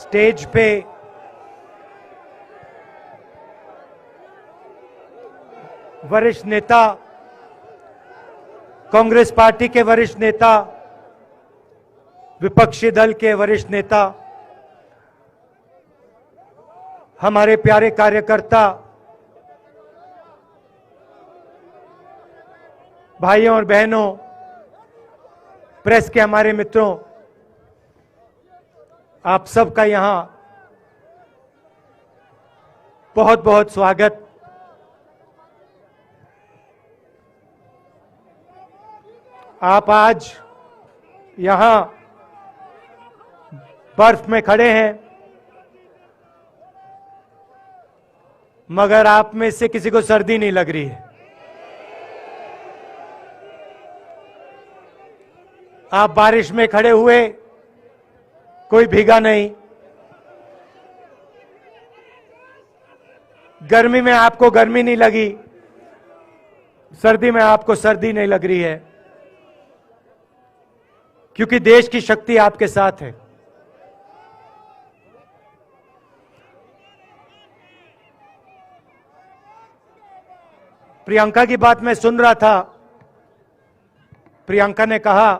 Stage पे वरिष्ठ नेता, कांग्रेस पार्टी के वरिष्ठ नेता, विपक्षी दल के वरिष्ठ नेता, हमारे प्यारे कार्यकर्ता, भाइयों और बहनों, प्रेस के हमारे मित्रों, आप सबका यहां बहुत बहुत स्वागत। आप आज यहां बर्फ में खड़े हैं, मगर आप में से किसी को सर्दी नहीं लग रही है। आप बारिश में खड़े हुए, कोई भीगा नहीं। गर्मी में आपको गर्मी नहीं लगी, सर्दी में आपको सर्दी नहीं लग रही है, क्योंकि देश की शक्ति आपके साथ है। प्रियंका की बात मैं सुन रहा था। प्रियंका ने कहा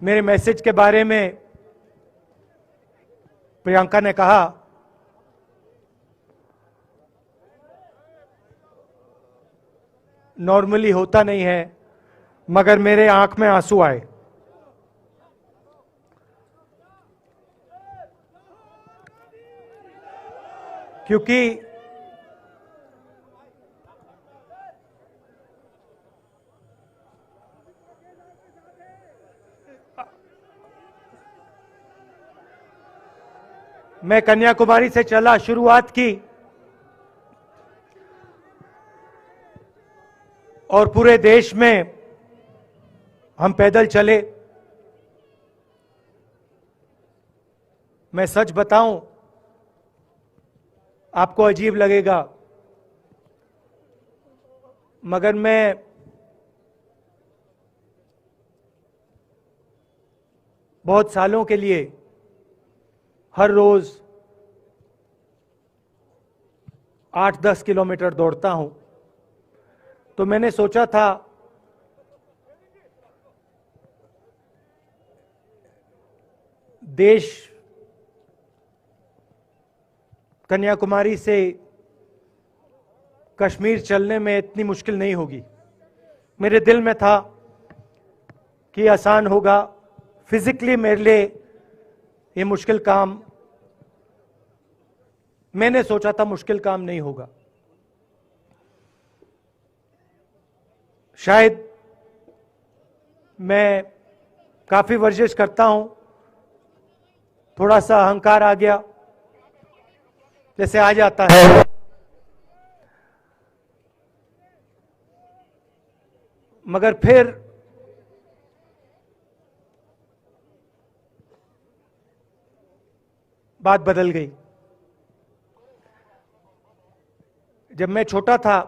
मेरे मैसेज के बारे में, प्रियंका ने कहा नॉर्मली होता नहीं है, मगर मेरे आंख में आंसू आए। क्योंकि मैं कन्याकुमारी से चला, शुरुआत की और पूरे देश में हम पैदल चले। मैं सच बताऊं, आपको अजीब लगेगा, मगर मैं बहुत सालों के लिए हर रोज 8-10 किलोमीटर दौड़ता हूं। तो मैंने सोचा था देश कन्याकुमारी से कश्मीर चलने में इतनी मुश्किल नहीं होगी। मेरे दिल में था कि आसान होगा, फिजिकली मेरे लिए ये मुश्किल काम, मैंने सोचा था मुश्किल काम नहीं होगा। शायद मैं काफी वर्जिश करता हूं, थोड़ा सा अहंकार आ गया, जैसे आ जाता है। मगर फिर बात बदल गई। जब मैं छोटा था,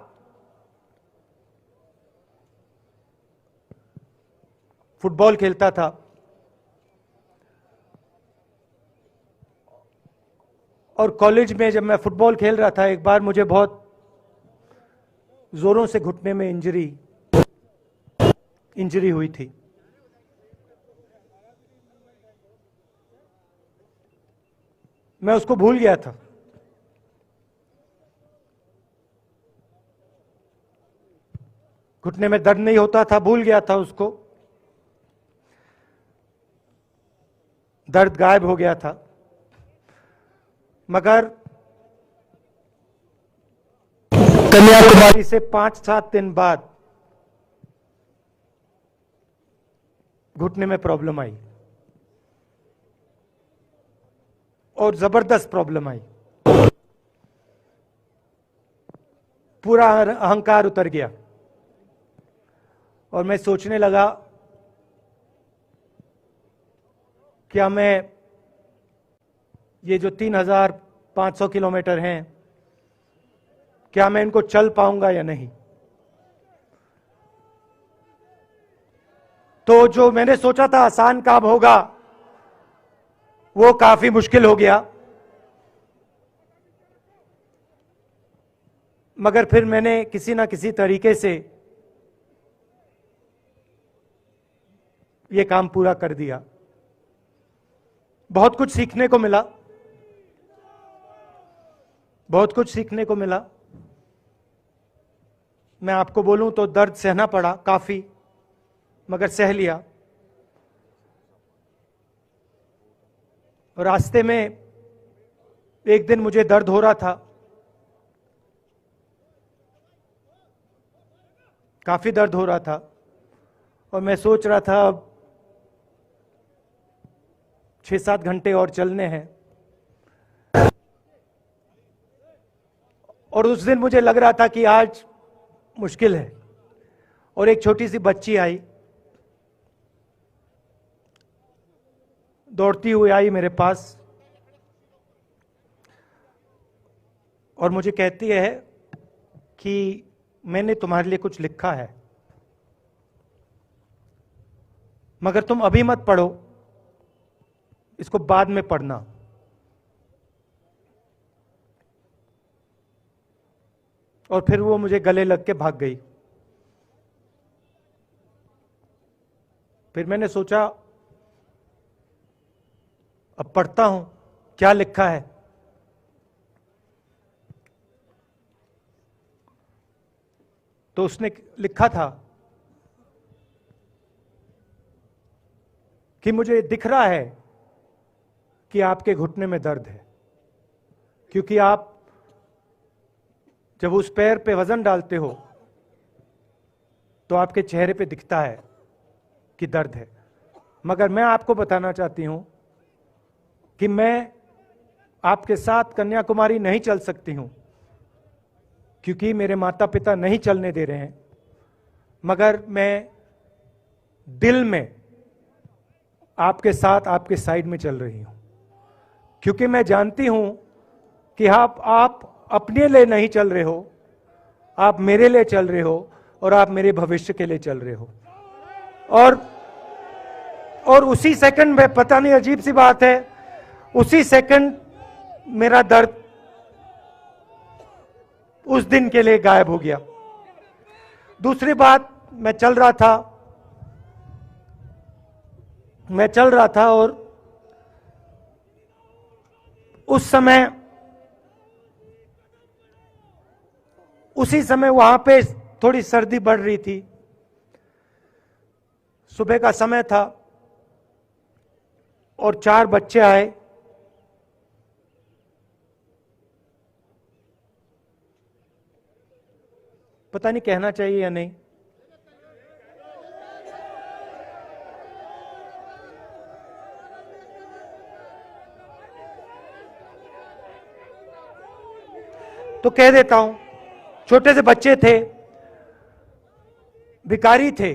फुटबॉल खेलता था, और कॉलेज में जब मैं फुटबॉल खेल रहा था, एक बार मुझे बहुत जोरों से घुटने में इंजरी हुई थी। मैं उसको भूल गया था। घुटने में दर्द नहीं होता था, भूल गया था उसको, दर्द गायब हो गया था। मगर कन्याकुमारी से 5-7 दिन बाद घुटने में प्रॉब्लम आई, और जबरदस्त प्रॉब्लम आई। पूरा अहंकार उतर गया और मैं सोचने लगा, क्या मैं ये जो 3500 किलोमीटर हैं, क्या मैं इनको चल पाऊंगा या नहीं। तो जो मैंने सोचा था आसान काम होगा, वो काफी मुश्किल हो गया। मगर फिर मैंने किसी ना किसी तरीके से ये काम पूरा कर दिया। बहुत कुछ सीखने को मिला, बहुत कुछ सीखने को मिला। मैं आपको बोलूं तो दर्द सहना पड़ा काफी, मगर सह लिया। और रास्ते में एक दिन मुझे दर्द हो रहा था, काफी दर्द हो रहा था, और मैं सोच रहा था अब 6-7 घंटे और चलने हैं। और उस दिन मुझे लग रहा था कि आज मुश्किल है। और एक छोटी सी बच्ची आई, दौड़ती हुई आई मेरे पास, और मुझे कहती है कि मैंने तुम्हारे लिए कुछ लिखा है, मगर तुम अभी मत पढ़ो, इसको बाद में पढ़ना। और फिर वो मुझे गले लग के भाग गई। फिर मैंने सोचा अब पढ़ता हूं क्या लिखा है। तो उसने लिखा था कि मुझे दिख रहा है कि आपके घुटने में दर्द है, क्योंकि आप जब उस पैर पे वजन डालते हो तो आपके चेहरे पे दिखता है कि दर्द है। मगर मैं आपको बताना चाहती हूं कि मैं आपके साथ कन्याकुमारी नहीं चल सकती हूं, क्योंकि मेरे माता पिता नहीं चलने दे रहे हैं। मगर मैं दिल में आपके साथ, आपके साइड में चल रही हूं, क्योंकि मैं जानती हूं कि आप अपने लिए नहीं चल रहे हो, आप मेरे लिए चल रहे हो, और आप मेरे भविष्य के लिए चल रहे हो। और उसी सेकंड में, पता नहीं अजीब सी बात है, उसी सेकंड मेरा दर्द उस दिन के लिए गायब हो गया। दूसरी बात, मैं चल रहा था और उसी समय वहां पे थोड़ी सर्दी बढ़ रही थी। सुबह का समय था और 4 बच्चे आए। पता नहीं कहना चाहिए या नहीं। तो कह देता हूं, छोटे से बच्चे थे, भिखारी थे,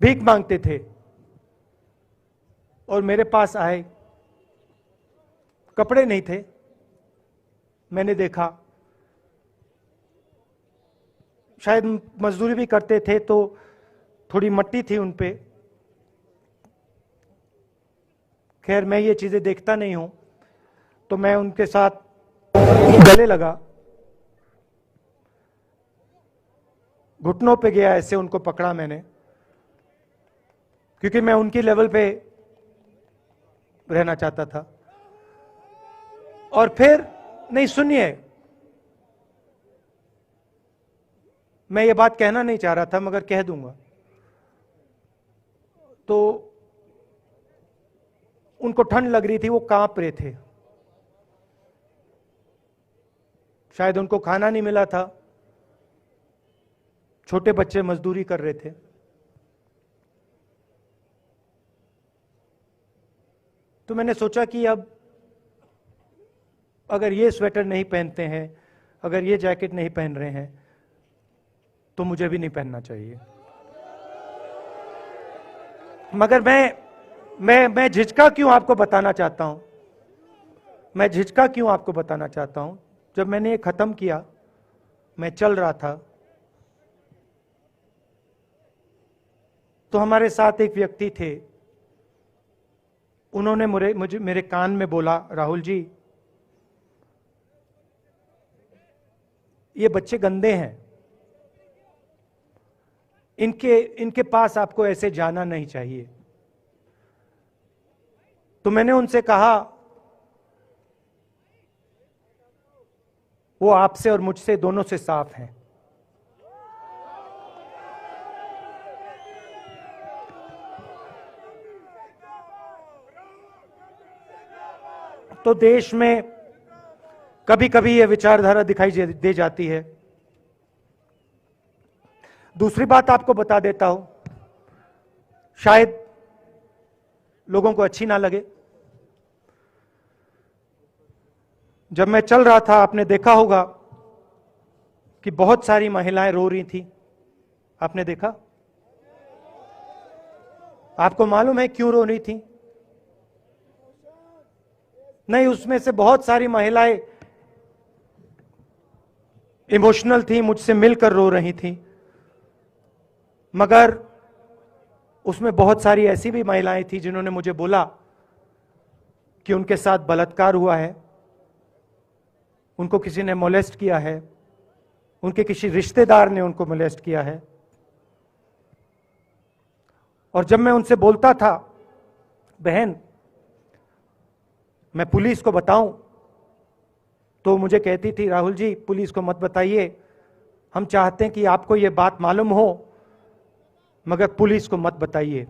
भीख मांगते थे, और मेरे पास आए। कपड़े नहीं थे, मैंने देखा, शायद मजदूरी भी करते थे तो थोड़ी मट्टी थी उन पे। खैर, मैं ये चीजें देखता नहीं हूं, तो मैं उनके साथ गले लगा, घुटनों पे गया, ऐसे उनको पकड़ा मैंने, क्योंकि मैं उनकी लेवल पे रहना चाहता था। और फिर, नहीं सुनिए, मैं ये बात कहना नहीं चाह रहा था, मगर कह दूंगा। तो उनको ठंड लग रही थी, वो कांप रहे थे, शायद उनको खाना नहीं मिला था, छोटे बच्चे मजदूरी कर रहे थे। तो मैंने सोचा कि अब अगर ये स्वेटर नहीं पहनते हैं, अगर ये जैकेट नहीं पहन रहे हैं, तो मुझे भी नहीं पहनना चाहिए। मगर मैं झिझका क्यों आपको बताना चाहता हूं, मैं झिझका क्यों आपको बताना चाहता हूं। जब मैंने ये खत्म किया, मैं चल रहा था, तो हमारे साथ एक व्यक्ति थे, उन्होंने मुझे मेरे कान में बोला, राहुल जी ये बच्चे गंदे हैं, इनके पास आपको ऐसे जाना नहीं चाहिए। तो मैंने उनसे कहा, वो आपसे और मुझसे दोनों से साफ हैं। तो देश में कभी कभी यह विचारधारा दिखाई दे जाती है। दूसरी बात आपको बता देता हूं, शायद लोगों को अच्छी ना लगे। जब मैं चल रहा था, आपने देखा होगा कि बहुत सारी महिलाएं रो रही थी। आपने देखा? आपको मालूम है क्यों रो रही थी? नहीं, उसमें से बहुत सारी महिलाएं इमोशनल थी, मुझसे मिलकर रो रही थी, मगर उसमें बहुत सारी ऐसी भी महिलाएं थी जिन्होंने मुझे बोला कि उनके साथ बलात्कार हुआ है, उनको किसी ने मोलेस्ट किया है, उनके किसी रिश्तेदार ने उनको मोलेस्ट किया है। और जब मैं उनसे बोलता था, बहन मैं पुलिस को बताऊं, तो मुझे कहती थी, राहुल जी पुलिस को मत बताइए, हम चाहते हैं कि आपको यह बात मालूम हो, मगर पुलिस को मत बताइए,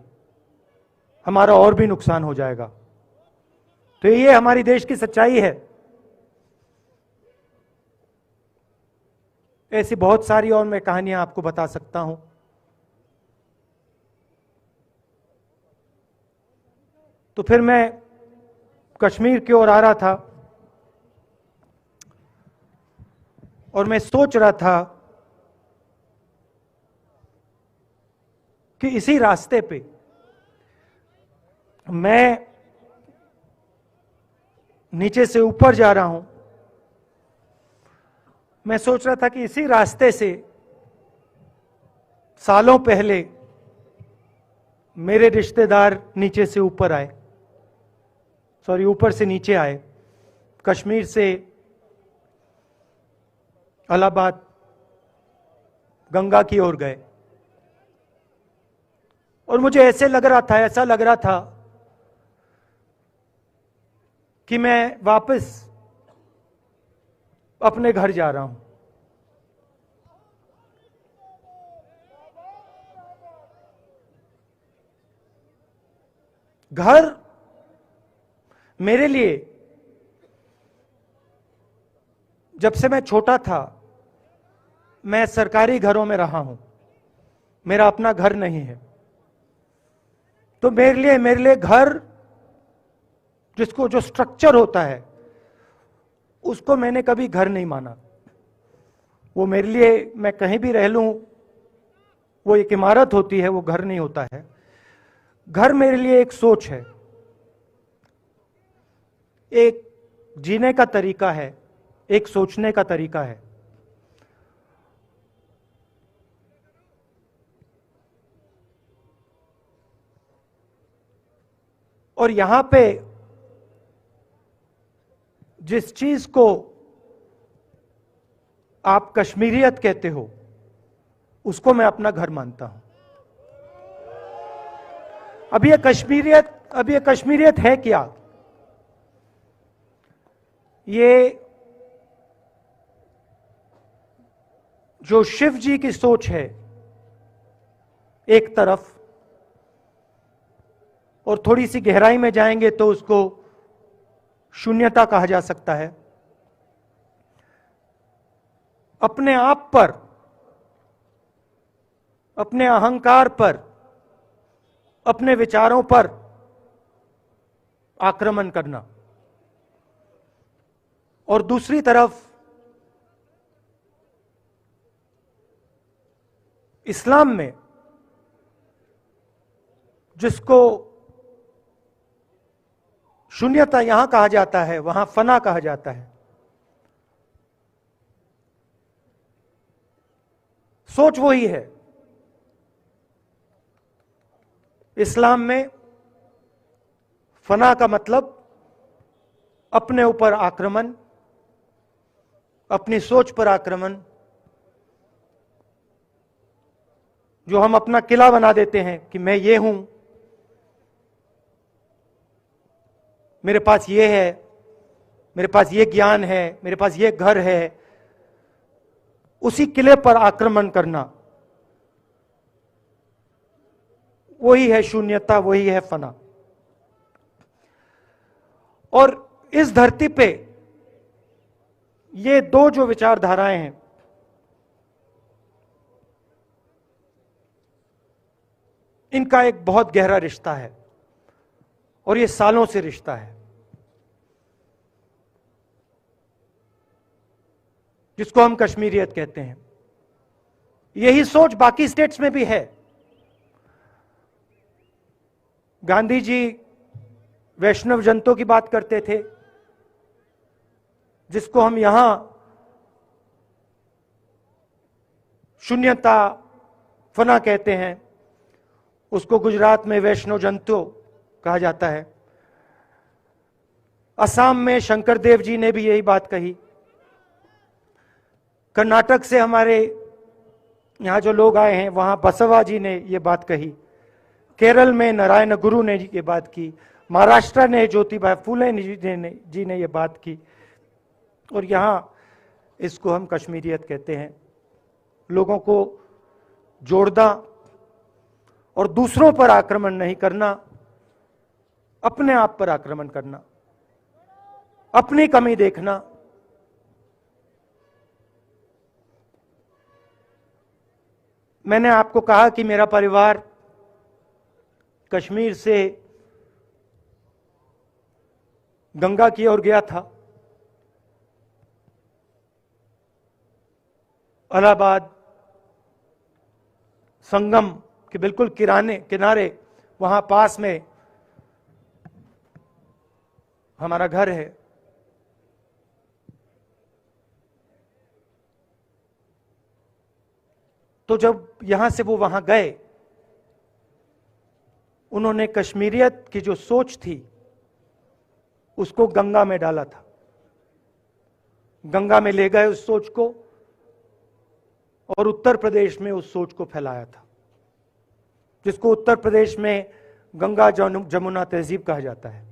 हमारा और भी नुकसान हो जाएगा। तो ये हमारी देश की सच्चाई है। ऐसी बहुत सारी और मैं कहानियां आपको बता सकता हूं। तो फिर मैं कश्मीर की ओर आ रहा था और मैं सोच रहा था कि इसी रास्ते पे मैं नीचे से ऊपर जा रहा हूं। मैं सोच रहा था कि इसी रास्ते से सालों पहले मेरे रिश्तेदार नीचे से ऊपर आए, सॉरी ऊपर से नीचे आए, कश्मीर से इलाहाबाद गंगा की ओर गए। और मुझे ऐसा लग रहा था कि मैं वापस अपने घर जा रहा हूं। घर मेरे लिए, जब से मैं छोटा था, मैं सरकारी घरों में रहा हूं, मेरा अपना घर नहीं है। तो मेरे लिए घर, जिसको जो स्ट्रक्चर होता है, उसको मैंने कभी घर नहीं माना। वो मेरे लिए, मैं कहीं भी रह लूं, वो एक इमारत होती है, वो घर नहीं होता है। घर मेरे लिए एक सोच है, एक जीने का तरीका है, एक सोचने का तरीका है। और यहां पे जिस चीज को आप कश्मीरियत कहते हो, उसको मैं अपना घर मानता हूं। अब ये कश्मीरियत है क्या? ये जो शिव जी की सोच है एक तरफ, और थोड़ी सी गहराई में जाएंगे तो उसको शून्यता कहा जा सकता है। अपने आप पर, अपने अहंकार पर, अपने विचारों पर आक्रमण करना। और दूसरी तरफ इस्लाम में, जिसको शून्यता यहां कहा जाता है, वहां फना कहा जाता है। सोच वही है। इस्लाम में फना का मतलब अपने ऊपर आक्रमण, अपनी सोच पर आक्रमण, जो हम अपना किला बना देते हैं कि मैं ये हूं, मेरे पास ये है, मेरे पास ये ज्ञान है, मेरे पास ये घर है, उसी किले पर आक्रमण करना, वही है शून्यता, वही है फना। और इस धरती पे ये दो जो विचारधाराएं हैं, इनका एक बहुत गहरा रिश्ता है और ये सालों से रिश्ता है, जिसको हम कश्मीरियत कहते हैं। यही सोच बाकी स्टेट्स में भी है। गांधी जी वैष्णव जनतों की बात करते थे, जिसको हम यहां शून्यता, फना कहते हैं, उसको गुजरात में वैष्णव जनतो कहा जाता है। असम में शंकर देव जी ने भी यही बात कही। कर्नाटक से हमारे यहां जो लोग आए हैं, वहां बसवा जी ने यह बात कही। केरल में नारायण गुरु ने ये बात की। महाराष्ट्र ने ज्योतिबा फुले जी ने ये बात की। और यहां इसको हम कश्मीरियत कहते हैं। लोगों को जोड़ना और दूसरों पर आक्रमण नहीं करना, अपने आप पर आक्रमण करना, अपनी कमी देखना। मैंने आपको कहा कि मेरा परिवार कश्मीर से गंगा की ओर गया था। इलाहाबाद संगम के बिल्कुल किनारे वहां पास में हमारा घर है। तो जब यहां से वो वहां गए, उन्होंने कश्मीरियत की जो सोच थी उसको गंगा में डाला था। गंगा में ले गए उस सोच को और उत्तर प्रदेश में उस सोच को फैलाया था, जिसको उत्तर प्रदेश में गंगा जमुना तहजीब कहा जाता है।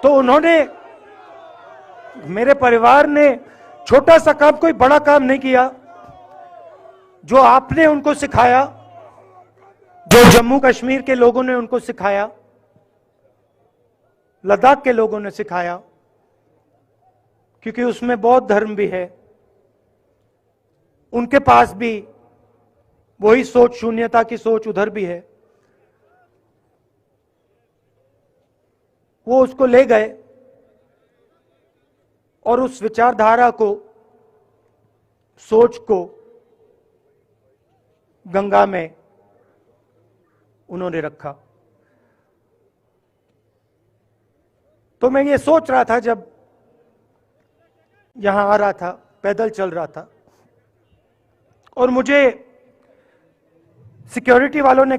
तो उन्होंने, मेरे परिवार ने छोटा सा काम, कोई बड़ा काम नहीं किया। जो आपने उनको सिखाया, जो जम्मू कश्मीर के लोगों ने उनको सिखाया, लद्दाख के लोगों ने सिखाया, क्योंकि उसमें बौद्ध धर्म भी है, उनके पास भी वही सोच, शून्यता की सोच उधर भी है। वो उसको ले गए और उस विचारधारा को, सोच को गंगा में उन्होंने रखा। तो मैं ये सोच रहा था, जब यहां आ रहा था, पैदल चल रहा था, और मुझे सिक्योरिटी वालों ने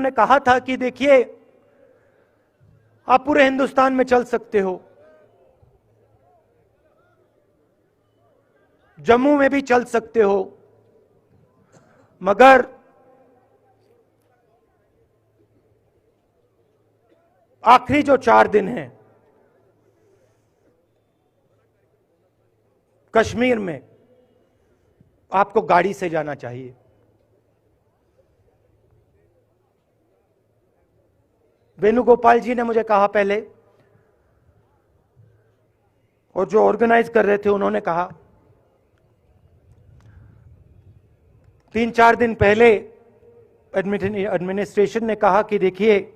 कहा था कि देखिए, आप पूरे हिंदुस्तान में चल सकते हो, जम्मू में भी चल सकते हो, मगर आखिरी जो 4 दिन हैं कश्मीर में, आपको गाड़ी से जाना चाहिए। वेणुगोपाल जी ने मुझे कहा पहले, और जो ऑर्गेनाइज कर रहे थे उन्होंने कहा। 3-4 दिन पहले एडमिनिस्ट्रेशन ने कहा कि देखिए,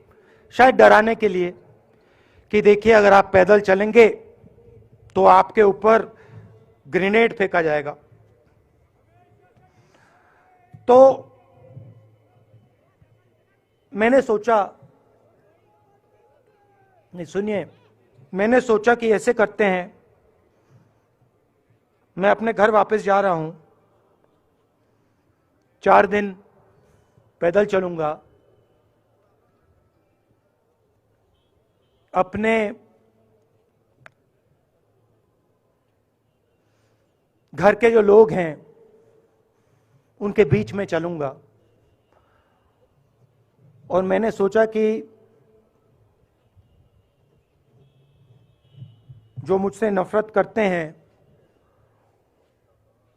शायद डराने के लिए, कि देखिए अगर आप पैदल चलेंगे तो आपके ऊपर ग्रेनेड फेंका जाएगा। तो मैंने सोचा नहीं सुनिए, मैंने सोचा कि ऐसे करते हैं, मैं अपने घर वापस जा रहा हूं, 4 दिन पैदल चलूंगा, अपने घर के जो लोग हैं उनके बीच में चलूंगा। और मैंने सोचा कि जो मुझसे नफरत करते हैं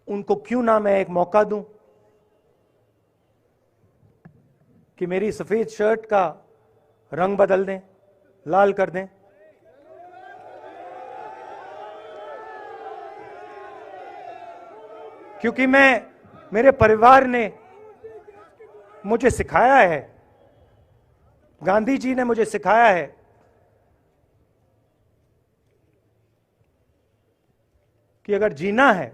उनको क्यों ना मैं एक मौका दूं कि मेरी सफेद शर्ट का रंग बदल दें, लाल कर दें। क्योंकि मेरे परिवार ने मुझे सिखाया है, गांधी जी ने मुझे सिखाया है कि अगर जीना है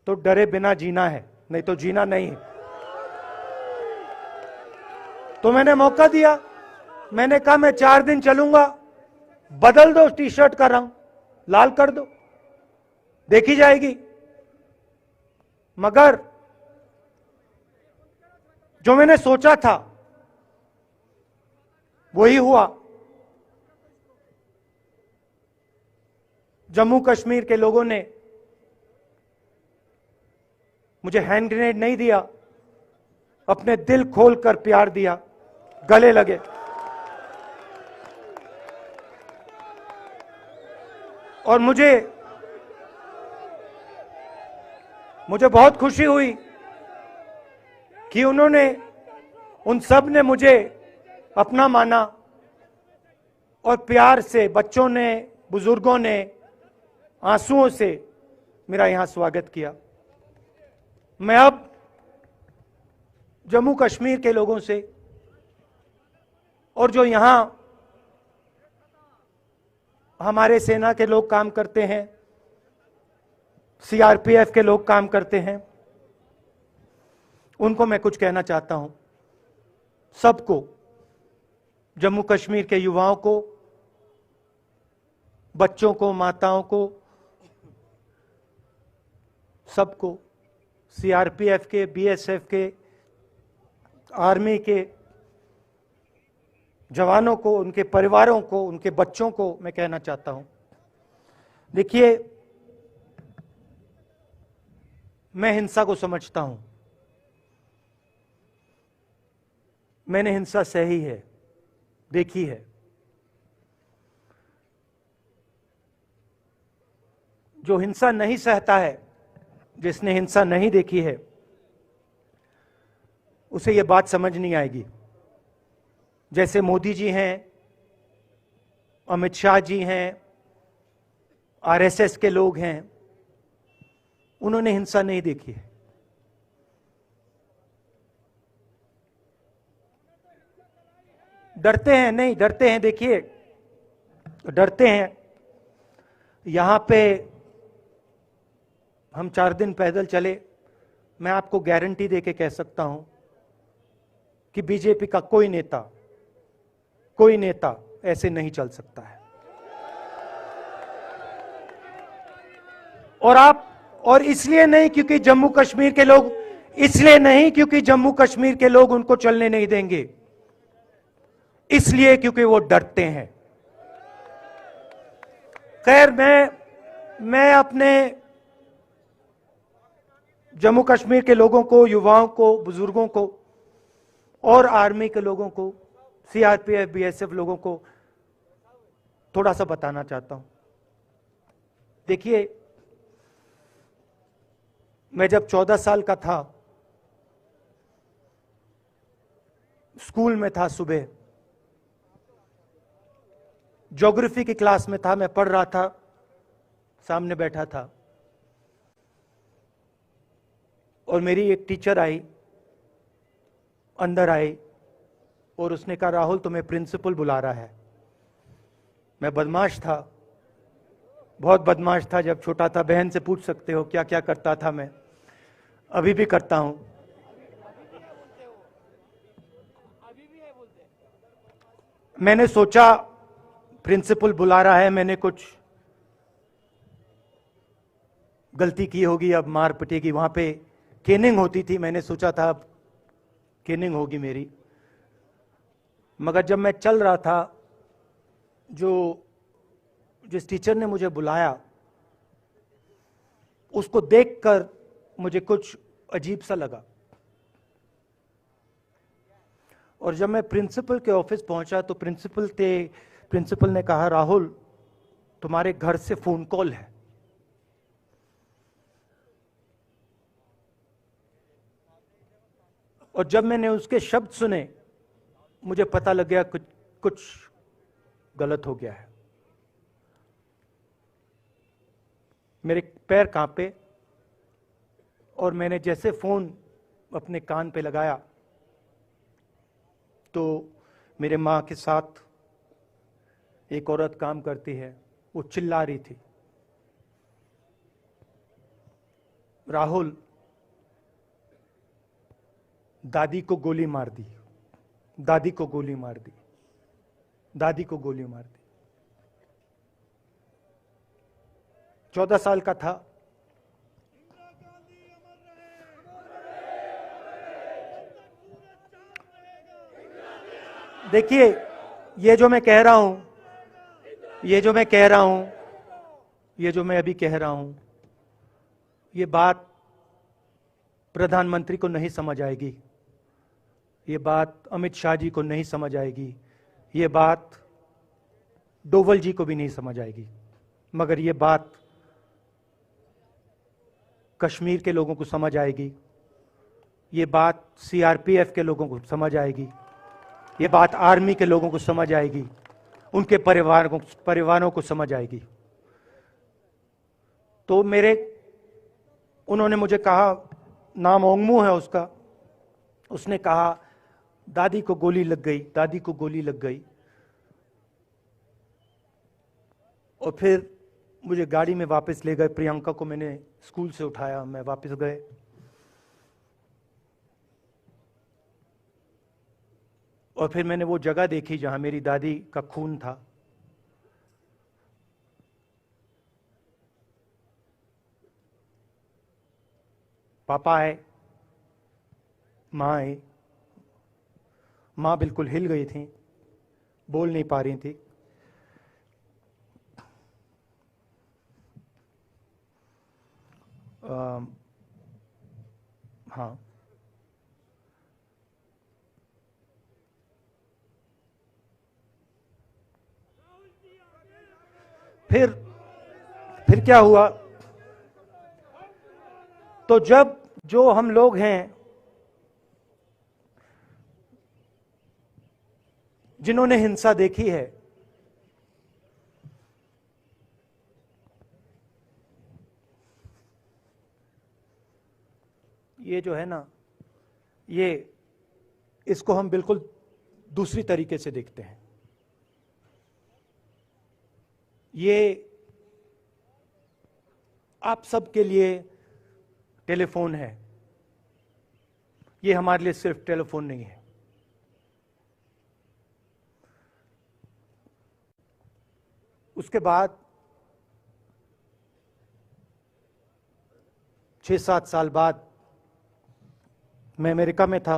तो डरे बिना जीना है, नहीं तो जीना नहीं है। तो मैंने मौका दिया, मैंने कहा मैं 4 दिन चलूंगा, बदल दो टी शर्ट का रंग, लाल कर दो, देखी जाएगी। मगर जो मैंने सोचा था वही हुआ। जम्मू कश्मीर के लोगों ने मुझे हैंड ग्रेनेड नहीं दिया, अपने दिल खोलकर प्यार दिया, गले लगे। और मुझे बहुत खुशी हुई कि उन सब ने मुझे अपना माना और प्यार से, बच्चों ने, बुजुर्गों ने आंसुओं से मेरा यहां स्वागत किया। मैं अब जम्मू कश्मीर के लोगों से और जो यहां हमारे सेना के लोग काम करते हैं, सीआरपीएफ के लोग काम करते हैं, उनको मैं कुछ कहना चाहता हूं। सबको, जम्मू कश्मीर के युवाओं को, बच्चों को, माताओं को, सबको, सीआरपीएफ के, बीएसएफ के, आर्मी के जवानों को, उनके परिवारों को, उनके बच्चों को मैं कहना चाहता हूं, देखिए, मैं हिंसा को समझता हूं, मैंने हिंसा सही है, देखी है। जो हिंसा नहीं सहता है, जिसने हिंसा नहीं देखी है, उसे यह बात समझ नहीं आएगी। जैसे मोदी जी हैं, अमित शाह जी हैं, आरएसएस के लोग हैं, उन्होंने हिंसा नहीं देखी है। डरते हैं, नहीं डरते हैं, देखिए डरते हैं। यहां पे हम 4 दिन पैदल चले, मैं आपको गारंटी देके कह सकता हूं कि बीजेपी का कोई नेता ऐसे नहीं चल सकता है। और इसलिए नहीं क्योंकि जम्मू कश्मीर के लोग, इसलिए नहीं क्योंकि जम्मू कश्मीर के लोग उनको चलने नहीं देंगे, इसलिए क्योंकि वो डरते हैं। खैर, मैं अपने जम्मू कश्मीर के लोगों को, युवाओं को, बुजुर्गों को और आर्मी के लोगों को, सीआरपीएफ, बीएसएफ लोगों को थोड़ा सा बताना चाहता हूं। देखिए, मैं जब 14 साल का था, स्कूल में था, सुबह ज्योग्राफी की क्लास में था, मैं पढ़ रहा था, सामने बैठा था और मेरी एक टीचर आई, अंदर आई और उसने कहा, राहुल तुम्हें प्रिंसिपल बुला रहा है। मैं बदमाश था, बहुत बदमाश था जब छोटा था, बहन से पूछ सकते हो क्या क्या करता था मैं, अभी भी करता हूं। मैंने सोचा प्रिंसिपल बुला रहा है, मैंने कुछ गलती की होगी, अब मार पिटेगी। वहां पे केनिंग होती थी, मैंने सोचा था अब केनिंग होगी मेरी। मगर जब मैं चल रहा था, जिस टीचर ने मुझे बुलाया उसको देखकर मुझे कुछ अजीब सा लगा। और जब मैं प्रिंसिपल के ऑफिस पहुंचा तो प्रिंसिपल ने कहा, राहुल तुम्हारे घर से फोन कॉल है। और जब मैंने उसके शब्द सुने मुझे पता लग गया कुछ गलत हो गया है। मेरे पैर कांपे और मैंने जैसे फोन अपने कान पे लगाया तो मेरे मां के साथ एक औरत काम करती है, वो चिल्ला रही थी, राहुल दादी को गोली मार दी, दादी को गोली मार दी, दादी को गोली मार दी। 14 साल का था। देखिए, ये जो मैं कह रहा हूं, ये जो मैं अभी कह रहा हूं, ये बात प्रधानमंत्री को नहीं समझ आएगी, ये बात अमित शाह जी को नहीं समझ आएगी, ये बात डोवल जी को भी नहीं समझ आएगी, मगर ये बात कश्मीर के लोगों को समझ आएगी, ये बात सीआरपीएफ के लोगों को समझ आएगी, ये बात आर्मी के लोगों को समझ आएगी, उनके परिवारों को समझ आएगी। तो उन्होंने मुझे कहा, नाम ओंगमू है उसका, उसने कहा दादी को गोली लग गई, दादी को गोली लग गई। और फिर मुझे गाड़ी में वापस ले गए, प्रियंका को मैंने स्कूल से उठाया, मैं वापस गए। और फिर मैंने वो जगह देखी जहां मेरी दादी का खून था। पापा आए, मां आई, मां बिल्कुल हिल गई थी, बोल नहीं पा रही थी। हाँ, फिर क्या हुआ, तो जो हम लोग हैं जिन्होंने हिंसा देखी है, ये जो है ना, इसको हम बिल्कुल दूसरी तरीके से देखते हैं। ये आप सबके लिए टेलीफोन है, ये हमारे लिए सिर्फ टेलीफोन नहीं है। उसके बाद 6-7 साल बाद मैं अमेरिका में था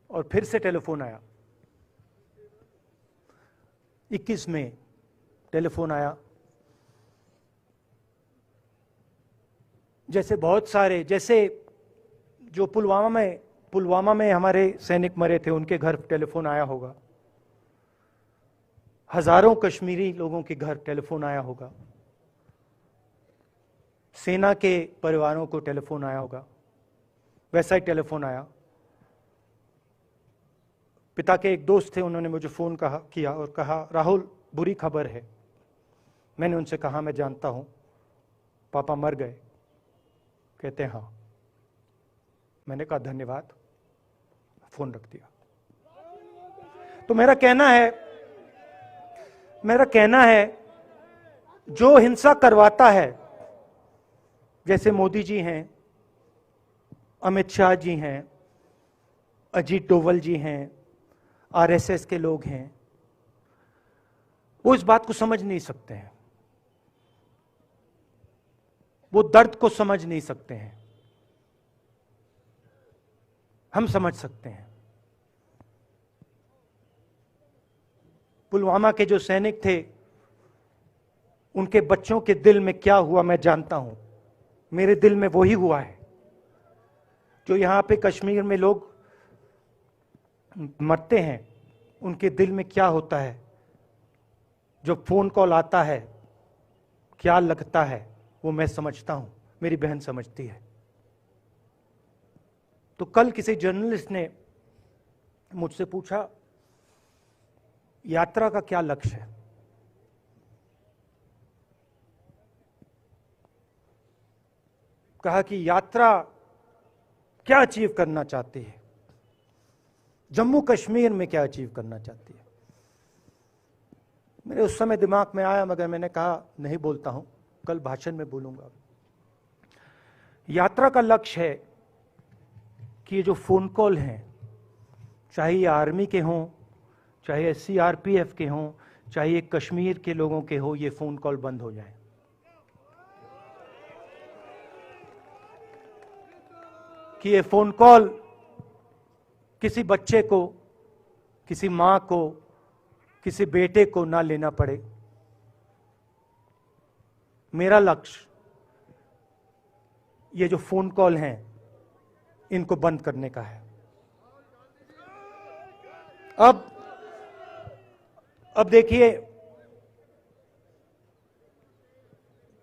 और फिर से टेलीफोन आया। 21 में टेलीफोन आया। जैसे बहुत सारे, जैसे जो पुलवामा में हमारे सैनिक मरे थे, उनके घर टेलीफोन आया होगा, हजारों कश्मीरी लोगों के घर टेलीफोन आया होगा, सेना के परिवारों को टेलीफोन आया होगा, वैसा ही टेलीफोन आया। पिता के एक दोस्त थे, उन्होंने मुझे फोन किया और कहा, राहुल बुरी खबर है। मैंने उनसे कहा, मैं जानता हूं, पापा मर गए। कहते हैं हाँ। मैंने कहा धन्यवाद, फोन रख दिया। तो मेरा कहना है जो हिंसा करवाता है, जैसे मोदी जी हैं, अमित शाह जी हैं, अजीत डोवल जी हैं, आरएसएस के लोग हैं, वो इस बात को समझ नहीं सकते हैं, वो दर्द को समझ नहीं सकते हैं। हम समझ सकते हैं। पुलवामा के जो सैनिक थे, उनके बच्चों के दिल में क्या हुआ मैं जानता हूं। मेरे दिल में वही हुआ है जो यहां पे कश्मीर में लोग मरते हैं, उनके दिल में क्या होता है। जो फोन कॉल आता है क्या लगता है वो मैं समझता हूं, मेरी बहन समझती है। तो कल किसी जर्नलिस्ट ने मुझसे पूछा यात्रा का क्या लक्ष्य है। कहा कि यात्रा क्या अचीव करना चाहती है, जम्मू कश्मीर में क्या अचीव करना चाहती है। मेरे उस समय दिमाग में आया, मगर मैंने कहा नहीं बोलता हूं, कल भाषण में बोलूंगा। यात्रा का लक्ष्य है कि ये जो फोन कॉल हैं, चाहे ये आर्मी के हों, चाहे सीआरपीएफ के हों, चाहे ये कश्मीर के लोगों के हो, ये फोन कॉल बंद हो जाए। कि ये फोन कॉल किसी बच्चे को, किसी मां को, किसी बेटे को ना लेना पड़े। मेरा लक्ष्य ये जो फोन कॉल हैं इनको बंद करने का है। अब देखिए,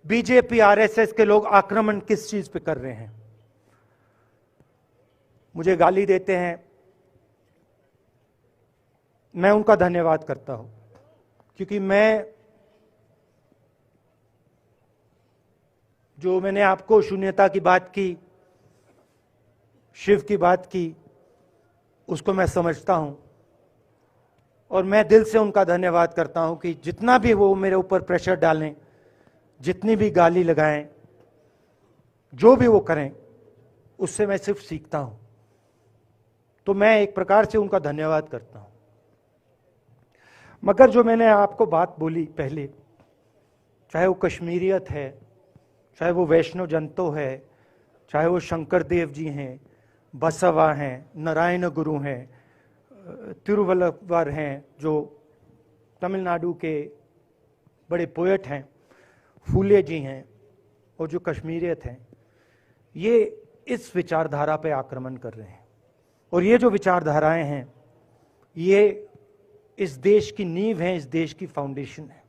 बीजेपी आरएसएस के लोग आक्रमण किस चीज पे कर रहे हैं। मुझे गाली देते हैं, मैं उनका धन्यवाद करता हूं, क्योंकि मैंने आपको शून्यता की बात की, शिव की बात की, उसको मैं समझता हूं और मैं दिल से उनका धन्यवाद करता हूं कि जितना भी वो मेरे ऊपर प्रेशर डालें, जितनी भी गाली लगाएं, जो भी वो करें, उससे मैं सिर्फ सीखता हूं। तो मैं एक प्रकार से उनका धन्यवाद करता हूं। मगर जो मैंने आपको बात बोली पहले, चाहे वो कश्मीरियत है, चाहे वो वैष्णव जंतो है, चाहे वो शंकर देव जी हैं, बसवा हैं, नारायण गुरु हैं, तिरुवल्लुवर हैं जो तमिलनाडु के बड़े पोएट हैं, फूले जी हैं, और जो कश्मीरियत हैं, ये इस विचारधारा पे आक्रमण कर रहे हैं। और ये जो विचारधाराएं हैं, ये इस देश की नींव है, इस देश की फाउंडेशन है।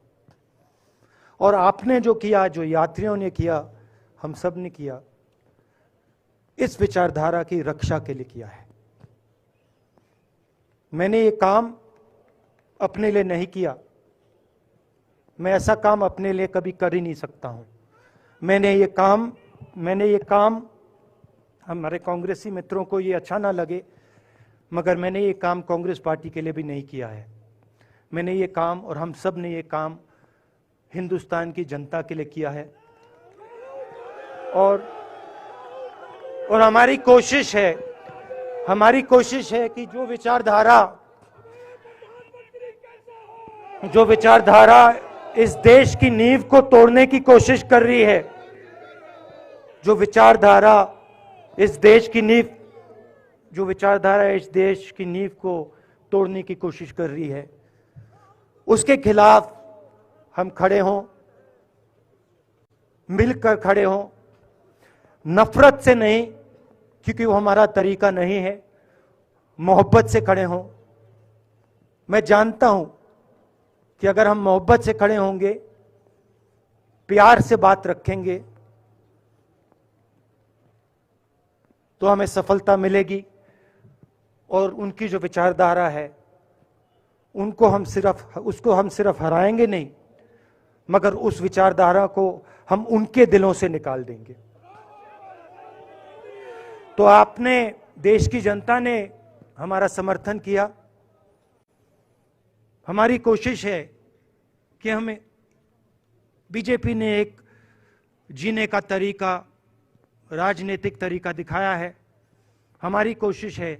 और आपने जो किया, जो यात्रियों ने किया, हम सब ने किया, इस विचारधारा की रक्षा के लिए किया है। मैंने ये काम अपने लिए नहीं किया, मैं ऐसा काम अपने लिए कभी कर ही नहीं सकता हूं। मैंने ये काम हमारे कांग्रेसी मित्रों को ये अच्छा ना लगे, मगर मैंने ये काम कांग्रेस पार्टी के लिए भी नहीं किया है। मैंने ये काम, और हम सब ने ये काम हिंदुस्तान की जनता के लिए किया है। और हमारी कोशिश है कि जो विचारधारा इस देश की नींव को तोड़ने की कोशिश कर रही है, जो विचारधारा इस देश की नींव को तोड़ने की कोशिश कर रही है, उसके खिलाफ हम खड़े हों, मिलकर खड़े हों, नफरत से नहीं, क्योंकि वो हमारा तरीका नहीं है, मोहब्बत से खड़े हों। मैं जानता हूं कि अगर हम मोहब्बत से खड़े होंगे, प्यार से बात रखेंगे, तो हमें सफलता मिलेगी। और उनकी जो विचारधारा है, उसको हम सिर्फ हराएंगे नहीं, मगर उस विचारधारा को हम उनके दिलों से निकाल देंगे। तो आपने, देश की जनता ने हमारा समर्थन किया। हमारी कोशिश है कि हमें, बीजेपी ने एक जीने का तरीका, राजनीतिक तरीका दिखाया है। हमारी कोशिश है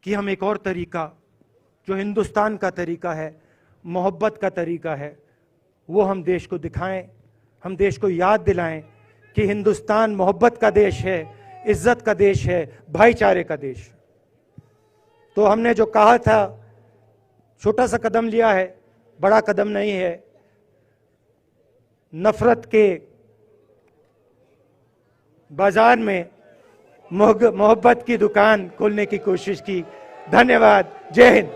कि हम एक और तरीका, जो हिंदुस्तान का तरीका है, मोहब्बत का तरीका है, वो हम देश को दिखाएं, हम देश को याद दिलाएं कि हिंदुस्तान मोहब्बत का देश है, इज्जत का देश है, भाईचारे का देश। तो हमने जो कहा था, छोटा सा कदम लिया है, बड़ा कदम नहीं है। नफरत के बाजार में मोहब्बत की दुकान खोलने की कोशिश की। धन्यवाद। जय हिंद।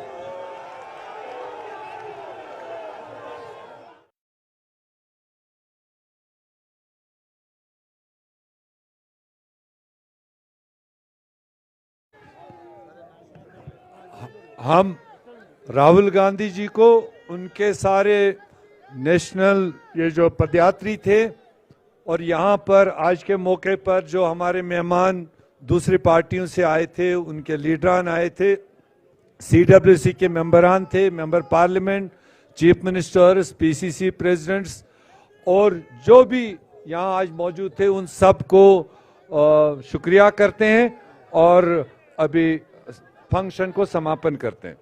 हम राहुल गांधी जी को, उनके सारे नेशनल ये जो पदयात्री थे, और यहाँ पर आज के मौके पर जो हमारे मेहमान दूसरी पार्टियों से आए थे, उनके लीडरान आए थे, CWC के मेंबरान थे, member parliament, chief ministers, PCC presidents, और जो भी यहाँ आज मौजूद थे, उन सब को शुक्रिया करते हैं और अभी फंक्शन को समापन करते हैं।